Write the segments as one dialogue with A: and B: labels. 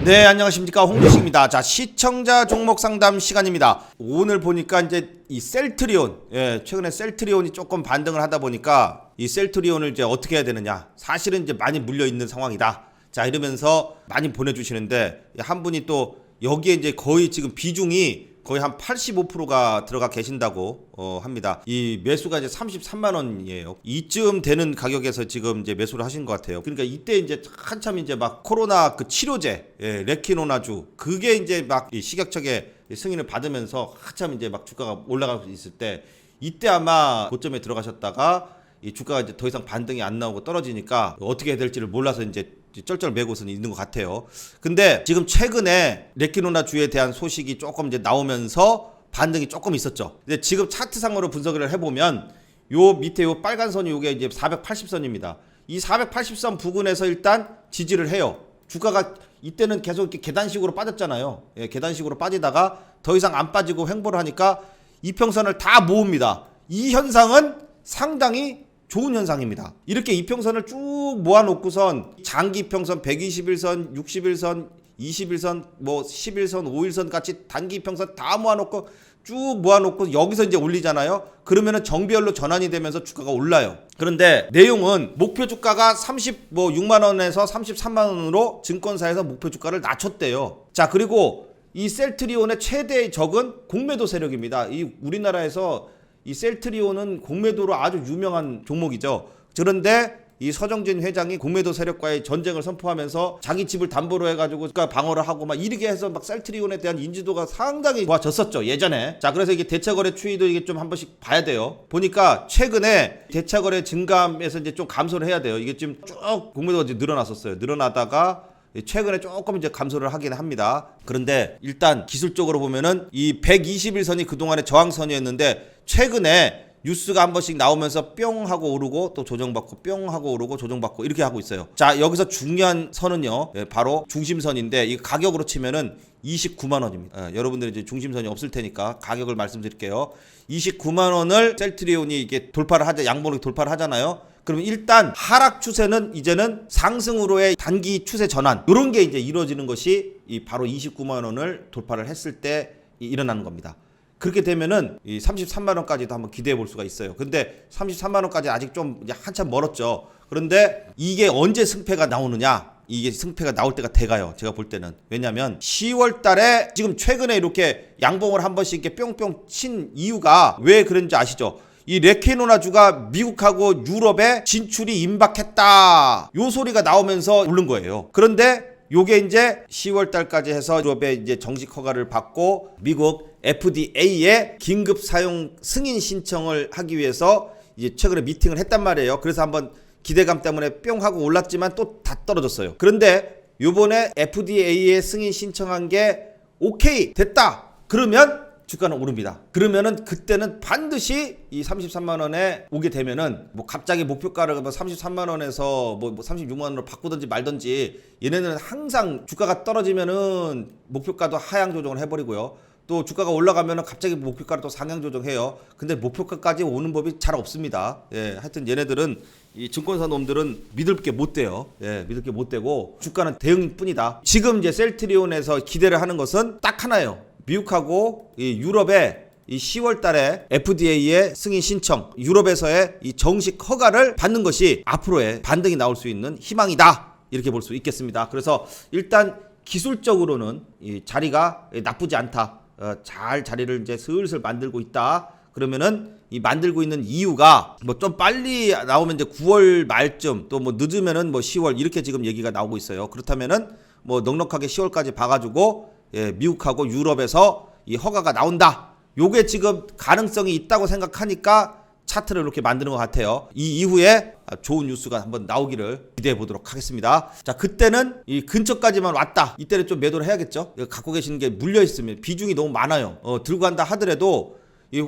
A: 네, 안녕하십니까, 홍주식입니다. 자, 시청자 종목 상담 시간입니다. 오늘 보니까 이제 이 셀트리온, 최근에 셀트리온이 조금 반등을 하다 보니까 이 셀트리온을 이제 어떻게 해야 되느냐, 사실은 이제 많이 물려 있는 상황이다. 자, 이러면서 많이 보내주시는데, 한 분이 또 여기에 이제 거의 지금 비중이 거의 한 85%가 들어가 계신다고 합니다. 이 매수가 이제 33만 원이에요. 이쯤 되는 가격에서 지금 이제 매수를 하신 것 같아요. 그러니까 이때 이제 한참 이제 막 코로나 그 치료제, 레키노나주, 그게 이제 막 이 식약처의 승인을 받으면서 한참 이제 막 주가가 올라가고 있을 때, 이때 아마 고점에 들어가셨다가 이 주가가 이제 더 이상 반등이 안 나오고 떨어지니까 어떻게 해야 될지를 몰라서 이제 쩔쩔 매고서는 있는 것 같아요. 근데 지금 최근에 레키노나주에 대한 소식이 조금 이제 나오면서 반등이 조금 있었죠. 근데 지금 차트상으로 분석을 해보면 요 밑에 요 빨간 선이 요게 이제 480선입니다. 이 480선 부근에서 일단 지지를 해요. 주가가 이때는 계속 이렇게 계단식으로 빠졌잖아요. 계단식으로 빠지다가 더 이상 안 빠지고 횡보를 하니까 이평선을 다 모읍니다. 이 현상은 상당히 좋은 현상입니다. 이렇게 이평선을 쭉 모아놓고선 장기 이평선 121선, 61선, 21선, 뭐 11선, 5일선 같이 단기 이평선 다 모아놓고 쭉 모아놓고 여기서 이제 올리잖아요. 그러면은 정비열로 전환이 되면서 주가가 올라요. 그런데 내용은 목표 주가가 36만 원에서 33만 원으로 증권사에서 목표 주가를 낮췄대요. 자, 그리고 이 셀트리온의 최대의 적은 공매도 세력입니다. 이 우리나라에서 이 셀트리온은 공매도로 아주 유명한 종목이죠. 그런데 이 서정진 회장이 공매도 세력과의 전쟁을 선포하면서 자기 집을 담보로 해가지고 방어를 하고 막 이렇게 해서 막 셀트리온에 대한 인지도가 상당히 좋아졌었죠, 예전에. 자, 그래서 이게 대차거래 추이도 이게 좀 한 번씩 봐야 돼요. 보니까 최근에 대차거래 증감에서 이제 좀 감소를 해야 돼요. 이게 지금 쭉 공매도가 이제 늘어났었어요. 늘어나다가 최근에 조금 이제 감소를 하긴 합니다. 그런데 일단 기술적으로 보면은 이 121선이 그동안의 저항선이었는데 최근에 뉴스가 한 번씩 나오면서 뿅 하고 오르고 또 조정받고 뿅 하고 오르고 조정받고 이렇게 하고 있어요. 자, 여기서 중요한 선은요, 바로 중심선인데 이 가격으로 치면은 29만 원입니다. 여러분들이 이제 중심선이 없을 테니까 가격을 말씀드릴게요. 29만 원을 셀트리온이 이게 돌파를 하자, 양봉으로 돌파를 하잖아요. 그러면 일단 하락 추세는 이제는 상승으로의 단기 추세 전환, 이런 게 이제 이루어지는 것이 이 바로 29만 원을 돌파를 했을 때 일어나는 겁니다. 그렇게 되면은 이 33만 원까지도 한번 기대해 볼 수가 있어요. 근데 33만 원까지 아직 좀 이제 한참 멀었죠. 그런데 이게 언제 승패가 나오느냐? 이게 승패가 나올 때가 돼가요. 제가 볼 때는. 왜냐면 10월 달에 지금 최근에 이렇게 양봉을 한 번씩 이렇게 뿅뿅 친 이유가 왜 그런지 아시죠? 이 레키노나주가 미국하고 유럽에 진출이 임박했다, 요 소리가 나오면서 오른 거예요. 그런데 요게 이제 10월 달까지 해서 유럽에 이제 정식 허가를 받고 미국 FDA에 긴급 사용 승인 신청을 하기 위해서 이제 최근에 미팅을 했단 말이에요. 그래서 한번 기대감 때문에 뿅 하고 올랐지만 또 다 떨어졌어요. 그런데 요번에 FDA에 승인 신청한 게 오케이 됐다 그러면 주가는 오릅니다. 그러면은 그때는 반드시 이 33만 원에 오게 되면은 뭐 갑자기 목표가를 33만 원에서 뭐 36만 원으로 바꾸든지 말든지, 얘네는 항상 주가가 떨어지면은 목표가도 하향 조정을 해버리고요. 또 주가가 올라가면은 갑자기 목표가를 또 상향 조정해요. 근데 목표가까지 오는 법이 잘 없습니다. 하여튼 얘네들은 이 증권사 놈들은 믿을 게 못 돼요. 믿을 게 못 되고 주가는 대응뿐이다. 지금 이제 셀트리온에서 기대를 하는 것은 딱 하나예요. 미국하고 이 유럽의 이 10월 달에 FDA의 승인 신청, 유럽에서의 이 정식 허가를 받는 것이 앞으로의 반등이 나올 수 있는 희망이다, 이렇게 볼 수 있겠습니다. 그래서 일단 기술적으로는 이 자리가 나쁘지 않다. 잘 자리를 이제 슬슬 만들고 있다. 그러면은 이 만들고 있는 이유가 뭐 좀 빨리 나오면 이제 9월 말쯤, 또 뭐 늦으면은 뭐 10월 이렇게 지금 얘기가 나오고 있어요. 그렇다면은 뭐 넉넉하게 10월까지 봐가지고 미국하고 유럽에서 이 허가가 나온다, 요게 지금 가능성이 있다고 생각하니까 차트를 이렇게 만드는 것 같아요. 이 이후에 좋은 뉴스가 한번 나오기를 기대해 보도록 하겠습니다. 자, 그때는 이 근처까지만 왔다, 이때는 좀 매도를 해야겠죠. 갖고 계시는 게 물려 있으면 비중이 너무 많아요. 들고 간다 하더라도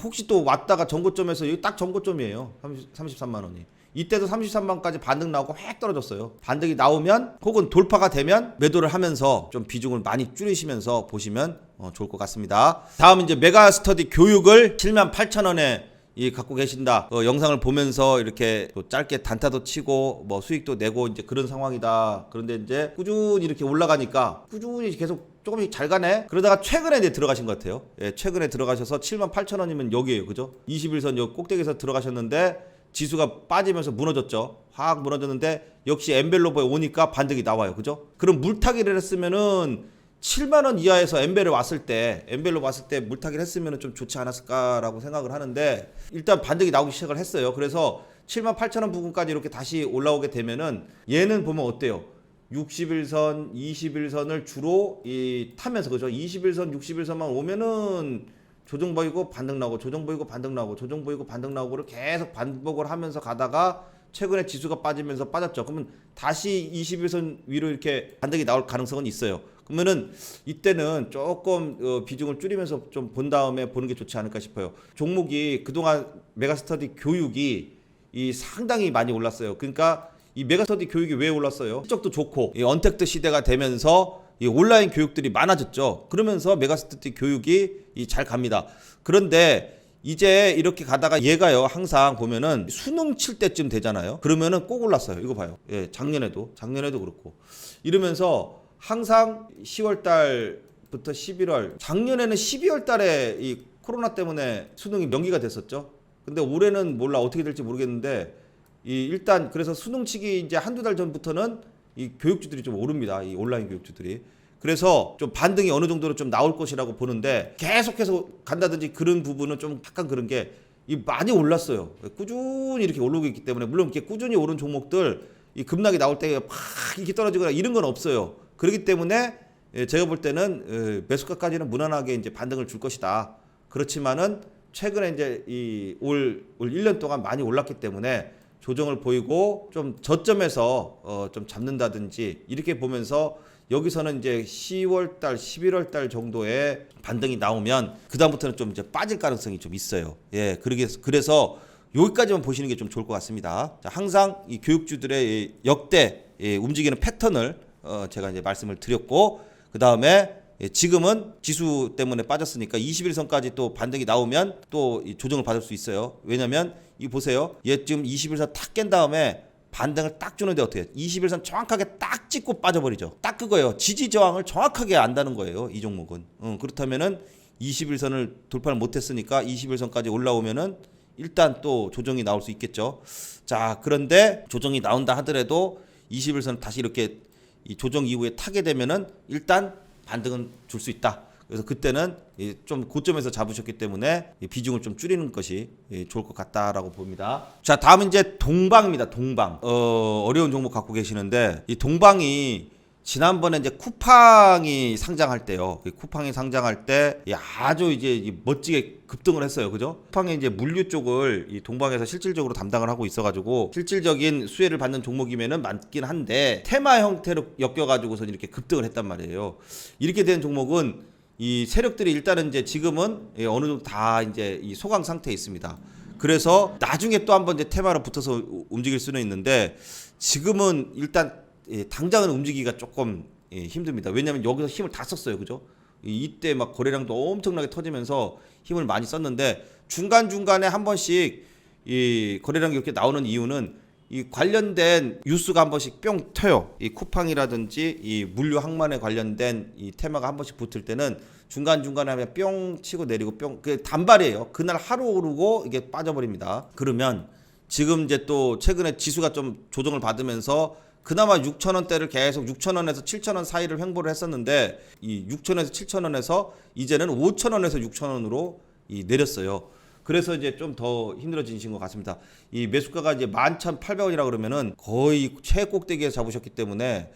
A: 혹시 또 왔다가 전고점에서 여기 딱 전고점이에요. 33만 원이. 이때도 33만까지 반등 나오고 획 떨어졌어요. 반등이 나오면 혹은 돌파가 되면 매도를 하면서 좀 비중을 많이 줄이시면서 보시면 좋을 것 같습니다. 다음 이제 메가스터디 교육을 78,000원에 이 갖고 계신다. 영상을 보면서 이렇게 또 짧게 단타도 치고 뭐 수익도 내고 이제 그런 상황이다. 그런데 이제 꾸준히 이렇게 올라가니까 꾸준히 계속 조금씩 잘 가네. 그러다가 최근에 이제 들어가신 것 같아요. 예, 최근에 들어가셔서 78,000원이면 여기에요. 그죠? 21선 요 꼭대기에서 들어가셨는데 지수가 빠지면서 무너졌죠. 확 무너졌는데 역시 엔벨로브에 오니까 반등이 나와요. 그죠? 그럼 물타기를 했으면은 7만원 이하에서 엔벨에 왔을 때, 엔벨로 왔을 때 물타기를 했으면 좀 좋지 않았을까라고 생각을 하는데, 일단 반등이 나오기 시작을 했어요. 그래서 78,000원 부근까지 이렇게 다시 올라오게 되면은, 얘는 보면 어때요? 61선, 21선을 주로 타면서, 그죠? 21선, 61선만 오면은 조정 보이고 반등 나오고, 조정 보이고 반등 나오고, 조정 보이고 반등 나오고를 계속 반복을 하면서 가다가, 최근에 지수가 빠지면서 빠졌죠. 그러면 다시 21선 위로 이렇게 반등이 나올 가능성은 있어요. 그러면은 이때는 조금 비중을 줄이면서 좀 본 다음에 보는 게 좋지 않을까 싶어요. 종목이 그동안 메가스터디 교육이 상당히 많이 올랐어요. 그러니까 이 메가스터디 교육이 왜 올랐어요? 실적도 좋고 이 언택트 시대가 되면서 이 온라인 교육들이 많아졌죠. 그러면서 메가스터디 교육이 잘 갑니다. 그런데 이제 이렇게 가다가 얘가요, 항상 보면은 수능 칠 때쯤 되잖아요. 그러면은 꼭 올랐어요. 이거 봐요. 예, 작년에도 그렇고. 이러면서 항상 10월 달부터 11월, 작년에는 12월 달에 이 코로나 때문에 수능이 명기가 됐었죠. 근데 올해는 몰라 어떻게 될지 모르겠는데, 일단 그래서 수능 치기 이제 한두 달 전부터는 이 교육주들이 좀 오릅니다. 이 온라인 교육주들이. 그래서 좀 반등이 어느 정도로 좀 나올 것이라고 보는데, 계속해서 간다든지 그런 부분은 좀 약간 그런 게 많이 올랐어요. 꾸준히 이렇게 오르고 있기 때문에, 물론 이렇게 꾸준히 오른 종목들 이 급락이 나올 때 팍 이렇게 떨어지거나 이런 건 없어요. 그렇기 때문에 제가 볼 때는 매수가까지는 무난하게 이제 반등을 줄 것이다. 그렇지만은 최근에 이제 올 1년 동안 많이 올랐기 때문에 조정을 보이고 좀 저점에서 좀 잡는다든지 이렇게 보면서 여기서는 이제 10월 달, 11월 달 정도에 반등이 나오면 그다음부터는 좀 이제 빠질 가능성이 좀 있어요. 예, 그래서 여기까지만 보시는 게 좀 좋을 것 같습니다. 자, 항상 이 교육주들의 역대 움직이는 패턴을 제가 이제 말씀을 드렸고, 그 다음에 지금은 지수 때문에 빠졌으니까 21선까지 또 반등이 나오면 또 조정을 받을 수 있어요. 왜냐면 이 보세요. 얘 지금 21선 탁 깬 다음에 반등을 딱 주는데 어떻게 해요? 21선 정확하게 딱 찍고 빠져버리죠. 딱 그거예요. 지지 저항을 정확하게 안다는 거예요. 이 종목은. 그렇다면은 21선을 돌파를 못했으니까 21선까지 올라오면은 일단 또 조정이 나올 수 있겠죠. 자, 그런데 조정이 나온다 하더라도 21선 다시 이렇게 이 조정 이후에 타게 되면은 일단 반등은 줄 수 있다. 그래서 그때는 좀 고점에서 잡으셨기 때문에 비중을 좀 줄이는 것이 좋을 것 같다라고 봅니다. 자, 다음은 이제 동방입니다. 동방. 어려운 종목 갖고 계시는데 이 동방이 지난번에 이제 쿠팡이 상장할 때요. 쿠팡이 상장할 때 아주 이제 멋지게 급등을 했어요. 그죠? 쿠팡이 이제 물류 쪽을 이 동방에서 실질적으로 담당을 하고 있어가지고 실질적인 수혜를 받는 종목이면은 맞긴 한데 테마 형태로 엮여가지고서 이렇게 급등을 했단 말이에요. 이렇게 된 종목은 이 세력들이 일단은 이제 지금은 어느 정도 다 이제 이 소강 상태에 있습니다. 그래서 나중에 또 한번 이제 테마로 붙어서 움직일 수는 있는데 지금은 일단 당장은 움직이기가 조금 힘듭니다. 왜냐하면 여기서 힘을 다 썼어요. 그죠? 이때 막 거래량도 엄청나게 터지면서 힘을 많이 썼는데 중간중간에 한 번씩 이 거래량이 이렇게 나오는 이유는 이 관련된 뉴스가 한 번씩 뿅 튀어요. 이 쿠팡이라든지 이 물류 항만에 관련된 이 테마가 한 번씩 붙을 때는 중간중간에 하면 뿅 치고 내리고 뿅, 그 단발이에요. 그날 하루 오르고 이게 빠져버립니다. 그러면 지금 이제 또 최근에 지수가 좀 조정을 받으면서 그나마 6,000원대를 계속 6,000원에서 7,000원 사이를 횡보를 했었는데 이 6,000원에서 7,000원에서 이제는 5,000원에서 6,000원으로 내렸어요. 그래서 이제 좀 더 힘들어지신 것 같습니다. 이 매수가가 이제 11,800원이라 그러면은 거의 최꼭대기에 잡으셨기 때문에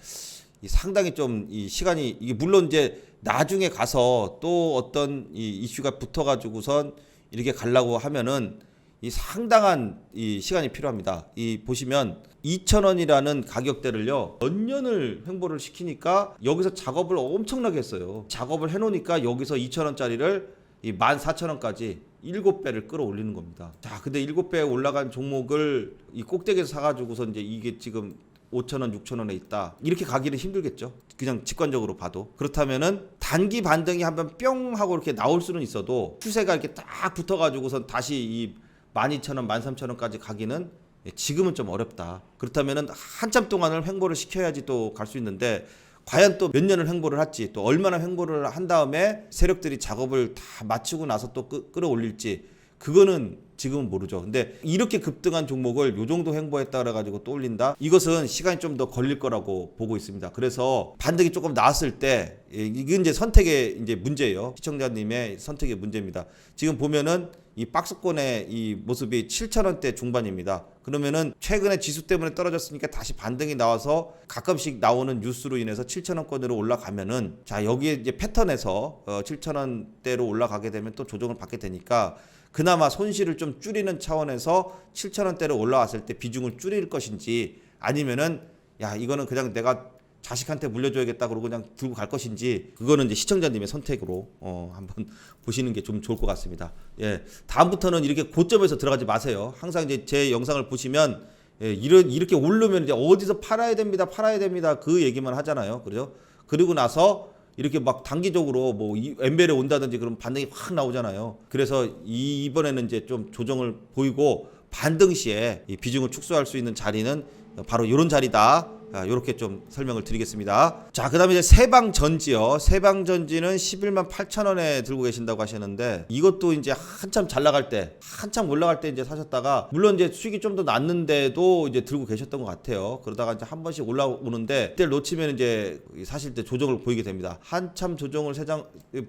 A: 상당히 좀 이 시간이 이게 물론 이제 나중에 가서 또 어떤 이 이슈가 붙어가지고선 이렇게 가려고 하면은 이 상당한 이 시간이 필요합니다. 이 보시면 2,000원이라는 가격대를요 몇 년을 횡보를 시키니까 여기서 작업을 엄청나게 했어요. 작업을 해놓으니까 여기서 2,000원짜리를 이 14,000원까지 7배를 끌어올리는 겁니다. 자, 근데 7배 올라간 종목을 이 꼭대기에서 사가지고서 이제 이게 지금 5,000원, 6,000원에 있다. 이렇게 가기는 힘들겠죠. 그냥 직관적으로 봐도. 그렇다면은 단기 반등이 한번 뿅 하고 이렇게 나올 수는 있어도 추세가 이렇게 딱 붙어가지고선 다시 이 12,000원, 13,000원까지 가기는 지금은 좀 어렵다. 그렇다면은 한참 동안을 횡보를 시켜야지 또 갈 수 있는데 과연 또 몇 년을 횡보를 할지 또 얼마나 횡보를 한 다음에 세력들이 작업을 다 마치고 나서 또 끌어올릴지 그거는 지금은 모르죠. 근데 이렇게 급등한 종목을 요 정도 횡보했다 그래가지고 또 올린다? 이것은 시간이 좀 더 걸릴 거라고 보고 있습니다. 그래서 반등이 조금 나왔을 때 이게 이제 선택의 이제 문제예요. 시청자님의 선택의 문제입니다. 지금 보면은 이 박스권의 이 모습이 7,000원대 중반입니다. 그러면은 최근에 지수 때문에 떨어졌으니까 다시 반등이 나와서 가끔씩 나오는 뉴스로 인해서 7,000원권으로 올라가면은 자 여기에 이제 패턴에서 7,000원대로 올라가게 되면 또 조정을 받게 되니까 그나마 손실을 좀 줄이는 차원에서 7,000원대로 올라왔을 때 비중을 줄일 것인지 아니면은 야 이거는 그냥 내가 자식한테 물려줘야겠다 그러고 그냥 들고 갈 것인지 그거는 이제 시청자님의 선택으로 한번 보시는 게 좀 좋을 것 같습니다. 예, 다음부터는 이렇게 고점에서 들어가지 마세요. 항상 이제 제 영상을 보시면 예, 이렇게 오르면 이제 어디서 팔아야 됩니다, 팔아야 됩니다 그 얘기만 하잖아요. 그죠? 그리고 나서 이렇게 막 단기적으로 뭐 엠벨에 온다든지 그럼 반등이 확 나오잖아요. 그래서 이번에는 이제 좀 조정을 보이고 반등 시에 이 비중을 축소할 수 있는 자리는 바로 이런 자리다. 이렇게 좀 설명을 드리겠습니다. 자, 그 다음에 이제 세방전지요. 세방전지는 11만 8천원에 들고 계신다고 하셨는데 이것도 이제 한참 잘 나갈 때, 한참 올라갈 때 이제 사셨다가 물론 이제 수익이 좀 더 났는데도 이제 들고 계셨던 것 같아요. 그러다가 이제 한 번씩 올라오는데 그때 놓치면 이제 사실 때 조정을 보이게 됩니다. 한참 조정을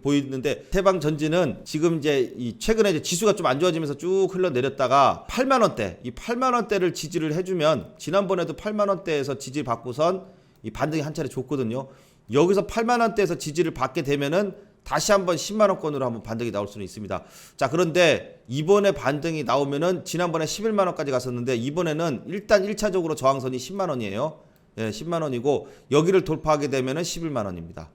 A: 보이는데 세방전지는 지금 이제 이 최근에 이제 지수가 좀 안 좋아지면서 쭉 흘러내렸다가 8만원대, 이 8만원대를 지지를 해주면 지난번에도 8만원대에서 지지 받고선 이 반등이 한 차례 줬거든요. 여기서 8만원대에서 지지를 받게 되면은 다시 한번 10만원권으로 한번 반등이 나올 수는 있습니다. 자, 그런데 이번에 반등이 나오면은 지난번에 11만원까지 갔었는데 이번에는 일단 1차적으로 저항선이 10만원이에요. 예, 10만원이고 여기를 돌파하게 되면은 11만원입니다.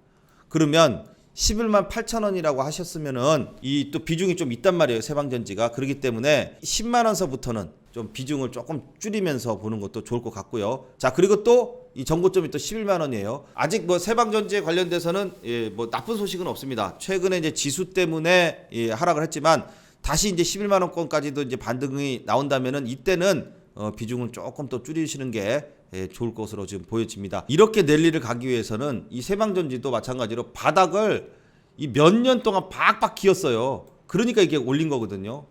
A: 그러면 11만 8천원이라고 하셨으면은 이 또 비중이 좀 있단 말이에요. 세방전지가. 그렇기 때문에 10만원서부터는 좀 비중을 조금 줄이면서 보는 것도 좋을 것 같고요. 자, 그리고 또 이 전고점이 또 11만원이에요. 아직 뭐 세방전지에 관련돼서는 예, 뭐 나쁜 소식은 없습니다. 최근에 이제 지수 때문에 예, 하락을 했지만 다시 이제 11만원권까지도 이제 반등이 나온다면은 이때는 비중을 조금 더 줄이시는 게 좋을 것으로 지금 보여집니다. 이렇게 랠리를 가기 위해서는 이 세방전지도 마찬가지로 바닥을 이 몇 년 동안 박박 기었어요. 그러니까 이게 올린 거거든요.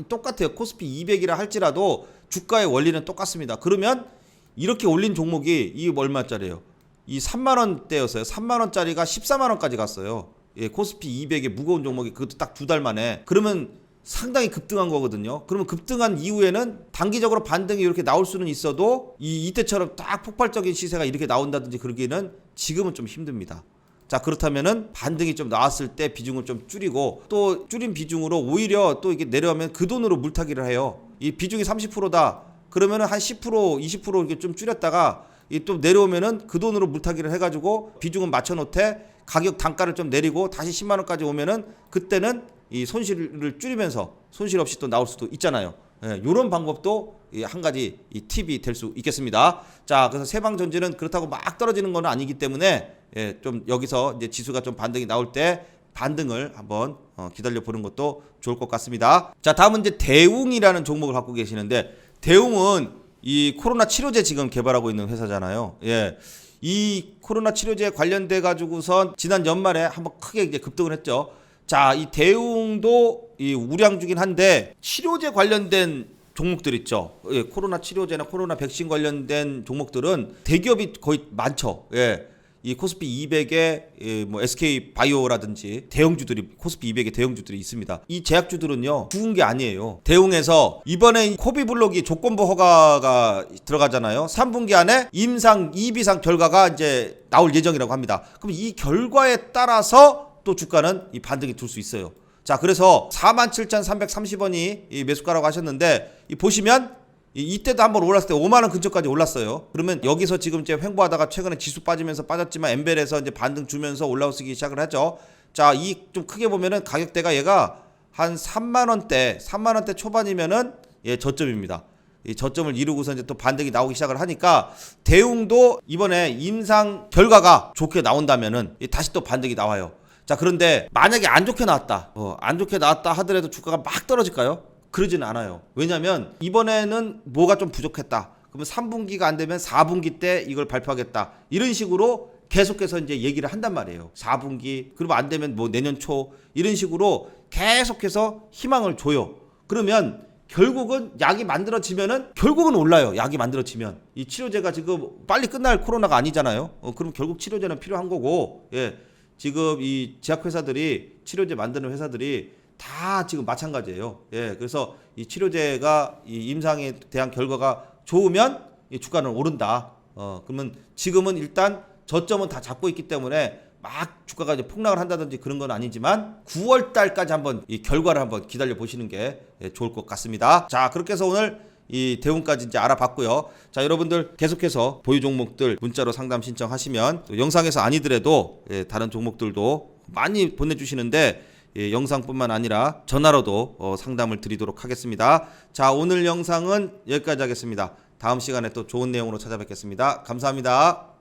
A: 똑같아요. 코스피 200이라 할지라도 주가의 원리는 똑같습니다. 그러면 이렇게 올린 종목이 이 얼마짜리예요? 이 3만원대였어요. 3만원짜리가 14만원까지 갔어요. 예, 코스피 200의 무거운 종목이 그것도 딱 2달 만에. 그러면 상당히 급등한 거거든요. 그러면 급등한 이후에는 단기적으로 반등이 이렇게 나올 수는 있어도 이때처럼 딱 폭발적인 시세가 이렇게 나온다든지 그러기는 지금은 좀 힘듭니다. 자, 그렇다면은 반등이 좀 나왔을 때 비중을 좀 줄이고 또 줄인 비중으로 오히려 또 이게 내려가면 그 돈으로 물타기를 해요. 이 비중이 30%다. 그러면은 한 10%, 20% 이렇게 좀 줄였다가 또 내려오면은 그 돈으로 물타기를 해가지고 비중은 맞춰놓되 가격 단가를 좀 내리고 다시 10만 원까지 오면은 그때는 이 손실을 줄이면서 손실 없이 또 나올 수도 있잖아요. 예, 이런 방법도 한 가지 이 팁이 될 수 있겠습니다. 자, 그래서 세방전지는 그렇다고 막 떨어지는 건 아니기 때문에 예, 좀 여기서 이제 지수가 좀 반등이 나올 때 반등을 한번 기다려 보는 것도 좋을 것 같습니다. 자, 다음은 이제 대웅이라는 종목을 갖고 계시는데 대웅은 이 코로나 치료제 지금 개발하고 있는 회사잖아요. 예. 이 코로나 치료제 관련돼 가지고선 지난 연말에 한번 크게 이제 급등을 했죠. 자, 이 대웅도 이 우량주긴 한데 치료제 관련된 종목들 있죠. 예, 코로나 치료제나 코로나 백신 관련된 종목들은 대기업이 거의 많죠. 예. 이 코스피 200에 뭐 SK 바이오라든지 대형주들이 코스피 200의 대형주들이 있습니다. 이 제약주들은요 죽은 게 아니에요. 대웅에서 이번에 코비블록이 조건부 허가가 들어가잖아요. 3분기 안에 임상 2비상 결과가 이제 나올 예정이라고 합니다. 그럼 이 결과에 따라서 또 주가는 이 반등이 둘 수 있어요. 자, 그래서 47,330원이 이 매수가라고 하셨는데 이 보시면 이때도 한번 올랐을 때 5만원 근처까지 올랐어요. 그러면 여기서 지금 이제 횡보하다가 최근에 지수 빠지면서 빠졌지만 엠벨에서 이제 반등 주면서 올라오기 시작을 하죠. 자, 이 좀 크게 보면은 가격대가 얘가 한 3만원대 초반이면은 예, 저점입니다. 이 저점을 이루고서 이제 또 반등이 나오기 시작을 하니까 대웅도 이번에 임상 결과가 좋게 나온다면은 다시 또 반등이 나와요. 자, 그런데 만약에 안 좋게 나왔다 하더라도 주가가 막 떨어질까요? 그러지는 않아요. 왜냐면 이번에는 뭐가 좀 부족했다. 그러면 3분기가 안 되면 4분기 때 이걸 발표하겠다. 이런 식으로 계속해서 이제 얘기를 한단 말이에요. 4분기, 그러면 안 되면 뭐 내년 초, 이런 식으로 계속해서 희망을 줘요. 그러면 결국은 약이 만들어지면은 결국은 올라요. 약이 만들어지면 이 치료제가 지금 빨리 끝날 코로나가 아니잖아요. 그럼 결국 치료제는 필요한 거고, 예, 지금 이 제약회사들이 치료제 만드는 회사들이 다 지금 마찬가지예요. 예, 그래서 이 치료제가 이 임상에 대한 결과가 좋으면 이 주가는 오른다. 그러면 지금은 일단 저점은 다 잡고 있기 때문에 막 주가가 이제 폭락을 한다든지 그런 건 아니지만 9월 달까지 한번 이 결과를 한번 기다려 보시는 게 좋을 것 같습니다. 자, 그렇게 해서 오늘 이 대운까지 이제 알아봤고요. 자, 여러분들 계속해서 보유 종목들 문자로 상담 신청하시면 또 영상에서 아니더라도 다른 종목들도 많이 보내주시는데 영상뿐만 아니라 전화로도 상담을 드리도록 하겠습니다. 자, 오늘 영상은 여기까지 하겠습니다. 다음 시간에 또 좋은 내용으로 찾아뵙겠습니다. 감사합니다.